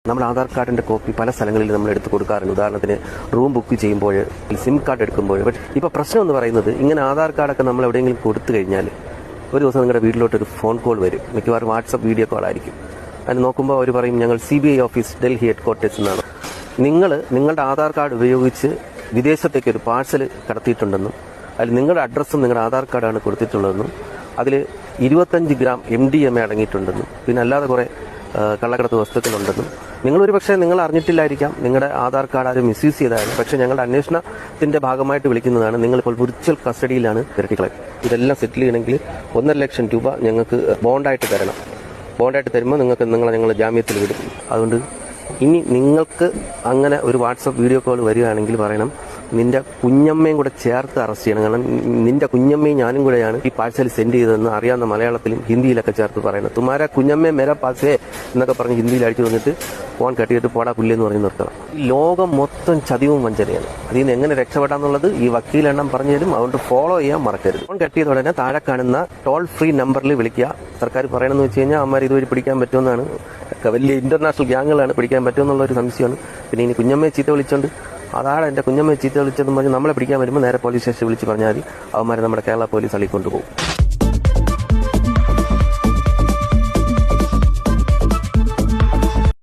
നമ്മുടെ ആധാർ കാർഡിന്റെ കോപ്പി പല സ്ഥലങ്ങളിൽ നമ്മൾ എടുത്ത് കൊടുക്കാറുണ്ട്. ഉദാഹരണത്തിന് റൂം ബുക്ക് ചെയ്യുമ്പോൾ, സിം കാർഡ് എടുക്കുമ്പോൾ. ബട്ട് ഇപ്പോൾ പ്രശ്നം എന്ന് പറയുന്നത്, ഇങ്ങനെ ആധാർ കാർഡൊക്കെ നമ്മൾ എവിടെയെങ്കിലും കൊടുത്തു കഴിഞ്ഞാൽ ഒരു ദിവസം നിങ്ങളുടെ വീട്ടിലോട്ടൊരു ഫോൺ കോൾ വരും. മിക്കവാറും വാട്സപ്പ് വീഡിയോ കോൾ ആയിരിക്കും. അതിന് നോക്കുമ്പോൾ അവർ പറയും, ഞങ്ങൾ CBI ഓഫീസ് ഡൽഹി ഹെഡ്ക്വാർട്ടേഴ്സ് എന്നാണ്. നിങ്ങളുടെ ആധാർ കാർഡ് ഉപയോഗിച്ച് വിദേശത്തേക്ക് ഒരു പാഴ്സൽ കടത്തിയിട്ടുണ്ടെന്നും അതിൽ നിങ്ങളുടെ അഡ്രസ്സും നിങ്ങളുടെ ആധാർ കാർഡാണ് കൊടുത്തിട്ടുള്ളതെന്നും അതിൽ 25 ഗ്രാം MDMA അടങ്ങിയിട്ടുണ്ടെന്നും പിന്നെ അല്ലാതെ കുറേ കള്ളക്കടത്ത് വസ്തുക്കളുണ്ടെന്നും നിങ്ങളൊരു പക്ഷേ നിങ്ങൾ അറിഞ്ഞിട്ടില്ലായിരിക്കാം. നിങ്ങളുടെ ആധാർ കാർഡ് ആരും മിസ്യൂസ് ചെയ്താലും. പക്ഷേ ഞങ്ങളുടെ അന്വേഷണത്തിന്റെ ഭാഗമായിട്ട് വിളിക്കുന്നതാണ്. നിങ്ങളിപ്പോൾ വിർച്വൽ കസ്റ്റഡിയിലാണ് ഇരട്ടിക്കളെ. ഇതെല്ലാം സെറ്റിൽ ചെയ്യണമെങ്കിൽ 1.5 ലക്ഷം രൂപ ഞങ്ങൾക്ക് ബോണ്ടായിട്ട് തരണം. ബോണ്ടായിട്ട് തരുമ്പോൾ ഞങ്ങൾ ജാമ്യത്തിൽ വിടും. അതുകൊണ്ട് ഇനി നിങ്ങൾക്ക് അങ്ങനെ ഒരു വാട്സപ്പ് വീഡിയോ കോൾ വരികയാണെങ്കിൽ പറയണം, നിന്റെ കുഞ്ഞമ്മയും കൂടെ ചേർത്ത് അറസ്റ്റ് ചെയ്യണം. കാരണം നിന്റെ കുഞ്ഞമ്മയും ഞാനും കൂടെയാണ് ഈ പാഴ്സൽ സെൻഡ് ചെയ്തതെന്ന് അറിയാവുന്ന മലയാളത്തിലും ഹിന്ദിയിലൊക്കെ ചേർത്ത് പറയണം. തുമാര കുഞ്ഞമ്മേ മേര പാസേ എന്നൊക്കെ പറഞ്ഞ് ഹിന്ദിയിൽ അടിച്ചു വന്നിട്ട് ഫോൺ കട്ടിയിട്ട് പോടാ പുല്ലെന്ന് പറഞ്ഞ് നിർത്തണം. ഈ ലോകം മൊത്തം ചതിവും വഞ്ചനയാണ്. അതിൽ നിന്ന് എങ്ങനെ രക്ഷപ്പെടാന്നുള്ളത് ഈ വക്കീലെണ്ണം പറഞ്ഞു തരും. അതുകൊണ്ട് ഫോളോ ചെയ്യാൻ മറക്കരുത്. ഫോൺ കട്ടിയത് ഉടനെ താഴെ കാണുന്ന ടോൾ ഫ്രീ നമ്പറിൽ വിളിക്കുക. സർക്കാർ പറയണമെന്ന് വെച്ച് കഴിഞ്ഞാൽ അമ്മമാർ ഇതുവഴി പിടിക്കാൻ പറ്റുമെന്നാണ്. വലിയ ഇന്റർനാഷണൽ ഗ്യാങ്ങുകളാണ്, പിടിക്കാൻ പറ്റുമെന്നുള്ളൊരു സംശയമാണ്. പിന്നെ ഇനി കുഞ്ഞമ്മയെ ചീത്ത വിളിച്ചോണ്ട് അതാണ് എൻ്റെ കുഞ്ഞമ്മയെ ചീത്ത വിളിച്ചതെന്ന് പറഞ്ഞ് നമ്മളെ പിടിക്കാൻ വരുമ്പോൾ നേരെ പോലീസ് സ്റ്റേഷനിൽ വിളിച്ച് പറഞ്ഞാൽ മതി. അവന്മാരെ നമ്മുടെ കേരള പോലീസ് അള്ളിക്കൊണ്ടുപോകും.